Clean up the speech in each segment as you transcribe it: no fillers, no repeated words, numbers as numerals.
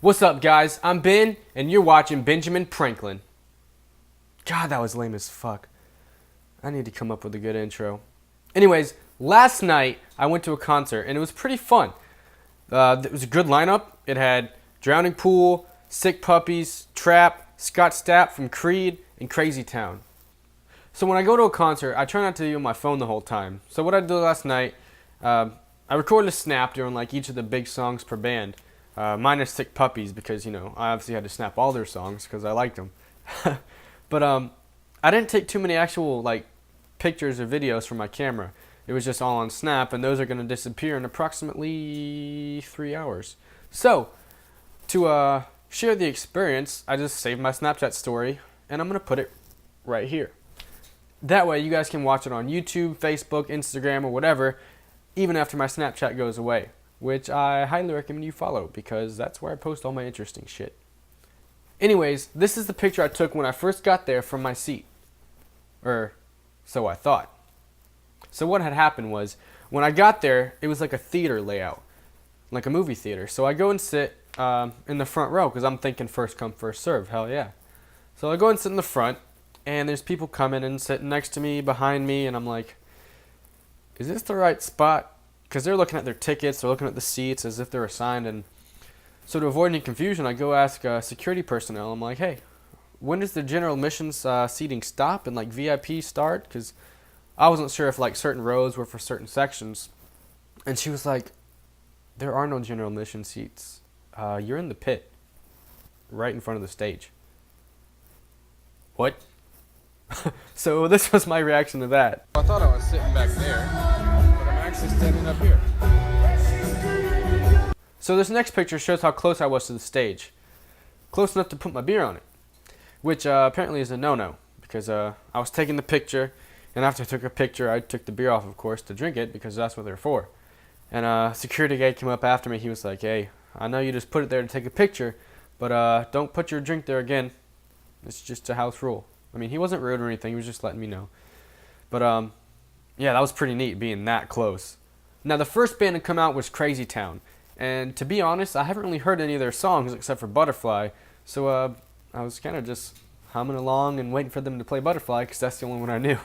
What's up, guys? I'm Ben, and you're watching Benjamin Pranklin. God, that was lame as fuck. I need to come up with a good intro. Anyways, last night I went to a concert, and it was pretty fun. It was a good lineup. It had Drowning Pool, Sick Puppies, Trap, Scott Stapp from Creed, and Crazy Town. So when I go to a concert, I try not to be on my phone the whole time. So what I did last night, I recorded a snap during like each of the big songs per band. Minus Sick Puppies because, you know, I obviously had to snap all their songs because I liked them. But I didn't take too many actual like pictures or videos from my camera. It was just all on Snap, and those are going to disappear in approximately 3 hours. So to share the experience, I just saved my Snapchat story, and I'm going to put it right here. That way you guys can watch it on YouTube, Facebook, Instagram, or whatever, even after my Snapchat goes away, which I highly recommend you follow because that's where I post all my interesting shit. Anyways, this is the picture I took when I first got there from my seat. Or, so I thought. So what had happened was, when I got there, it was like a theater layout. Like a movie theater. So I go and sit in the front row because I'm thinking first come, first serve. Hell yeah. So I go and sit in the front, and there's people coming and sitting next to me, behind me, and I'm like, is this the right spot? Because they're looking at their tickets, they're looking at the seats as if they're assigned, and so to avoid any confusion, I go ask security personnel. I'm like, hey, when does the general admissions seating stop and like VIP start? Because I wasn't sure if like certain rows were for certain sections, and she was like, there are no general admission seats. You're in the pit, right in front of the stage. What? So this was my reaction to that. I thought I was sitting back there, but I'm actually standing up here. So this next picture shows how close I was to the stage. Close enough to put my beer on it, which apparently is a no-no, because I was taking the picture, and after I took a picture, I took the beer off, of course, to drink it, because that's what they're for. And a security guy came up after me. He was like, hey, I know you just put it there to take a picture, but don't put your drink there again. It's just a house rule. I mean, he wasn't rude or anything. He was just letting me know. But, yeah, that was pretty neat being that close. Now, the first band to come out was Crazy Town. And to be honest, I haven't really heard any of their songs except for Butterfly. So, I was kind of just humming along and waiting for them to play Butterfly because that's the only one I knew.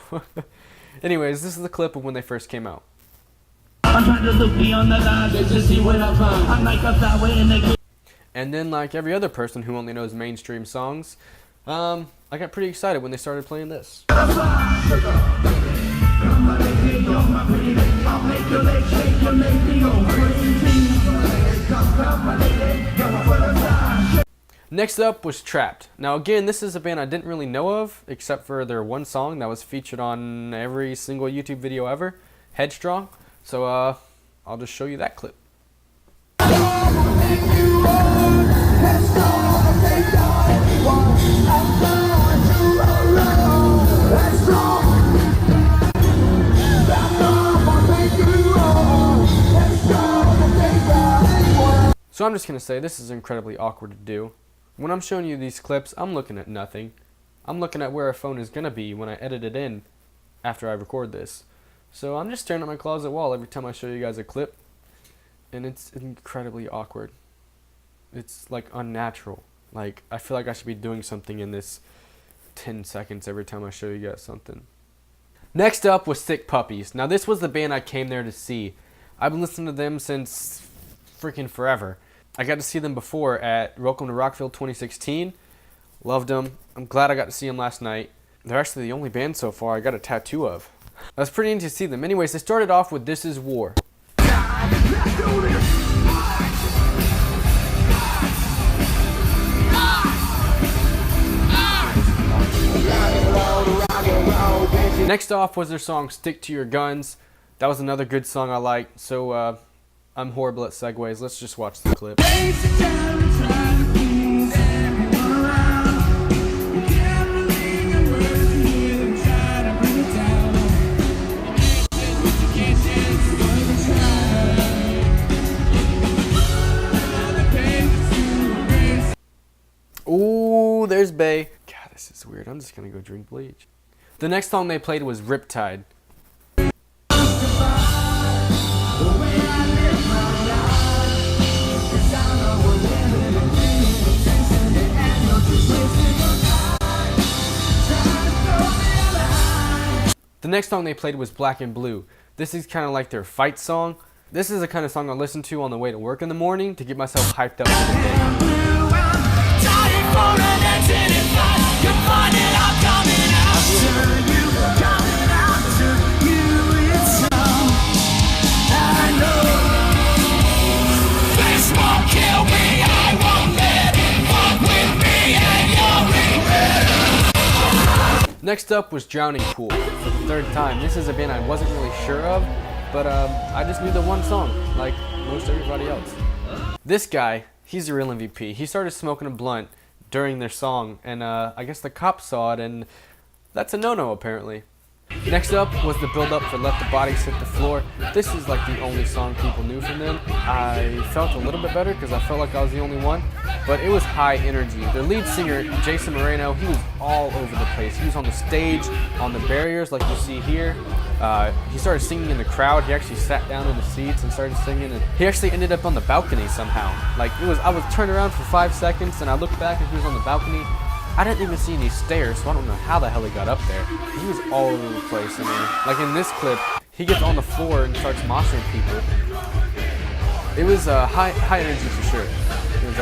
Anyways, this is the clip of when they first came out. And then, like every other person who only knows mainstream songs, I got pretty excited when they started playing this. Next up was Trapped. Now again, this is a band I didn't really know of, except for their one song that was featured on every single YouTube video ever, Headstrong. So I'll just show you that clip. So I'm just going to say this is incredibly awkward to do. When I'm showing you these clips, I'm looking at nothing. I'm looking at where a phone is going to be when I edit it in after I record this. So I'm just staring at my closet wall every time I show you guys a clip. And it's incredibly awkward. It's like unnatural. Like I feel like I should be doing something in this 10 seconds every time I show you guys something. Next up was Sick Puppies. Now this was the band I came there to see. I've been listening to them since freaking forever. I got to see them before at Welcome to Rockville 2016. Loved them. I'm glad I got to see them last night. They're actually the only band so far I got a tattoo of. I was pretty neat to see them. Anyways, they started off with This Is War. Next off was their song Stick to Your Guns. That was another good song I liked. So I'm horrible at segues. Let's just watch the clip. Ooh, there's Bay. God, this is weird. I'm just gonna go drink bleach. The next song they played was Riptide. The next song they played was Black and Blue. This is kind of like their fight song. This is the kind of song I listen to on the way to work in the morning to get myself hyped up for the day. Next up was Drowning Pool for the third time. This is a band I wasn't really sure of, but I just knew the one song, like most everybody else. This guy, he's the real MVP. He started smoking a blunt during their song, and I guess the cops saw it, and that's a no-no apparently. Next up was the build-up for Let the Bodies Hit the Floor. This is like the only song people knew from them. I felt a little bit better because I felt like I was the only one, but it was high energy. Their lead singer, Jason Moreno, he was all over the place. He was on the stage, on the barriers like you see here. He started singing in the crowd. He actually sat down in the seats and started singing, and he actually ended up on the balcony somehow. Like I was turned around for 5 seconds and I looked back and he was on the balcony. I didn't even see any stairs, so I don't know how the hell he got up there. He was all over the place. I mean, like in this clip, he gets on the floor and starts moshing people. It was high energy for sure. It was,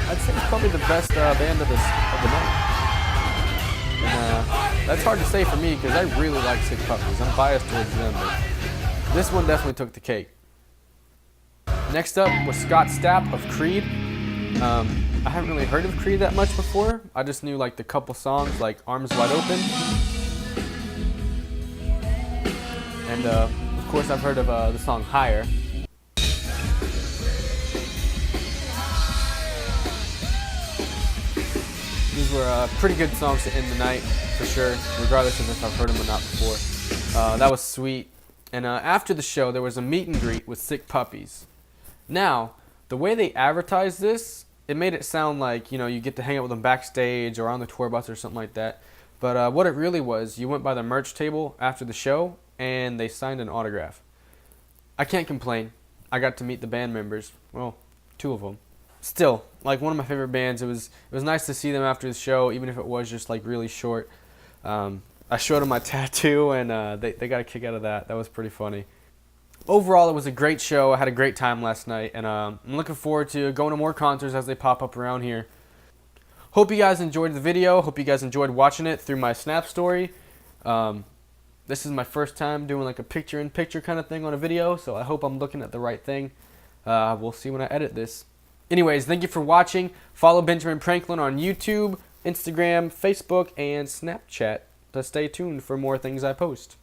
I'd say it's probably the best band of the night. And that's hard to say for me because I really like Sick Puppies. I'm biased towards them, but this one definitely took the cake. Next up was Scott Stapp of Creed. I haven't really heard of Creed that much before. I just knew like the couple songs like Arms Wide Open. And of course I've heard of the song Higher. These were pretty good songs to end the night for sure, regardless of if I've heard them or not before. That was sweet. And after the show there was a meet and greet with Sick Puppies. Now, the way they advertised this, it made it sound like, you know, you get to hang out with them backstage or on the tour bus or something like that. But what it really was, you went by the merch table after the show and they signed an autograph. I can't complain. I got to meet the band members. Well, 2 of them. Still, like one of my favorite bands. It was nice to see them after the show, even if it was just like really short. I showed them my tattoo and they got a kick out of that. That was pretty funny. Overall, it was a great show. I had a great time last night, and I'm looking forward to going to more concerts as they pop up around here. Hope you guys enjoyed the video. Hope you guys enjoyed watching it through my Snap story. This is my first time doing like a picture-in-picture kind of thing on a video, so I hope I'm looking at the right thing. We'll see when I edit this. Anyways, thank you for watching. Follow Benjamin Franklin on YouTube, Instagram, Facebook, and Snapchat to stay tuned for more things I post.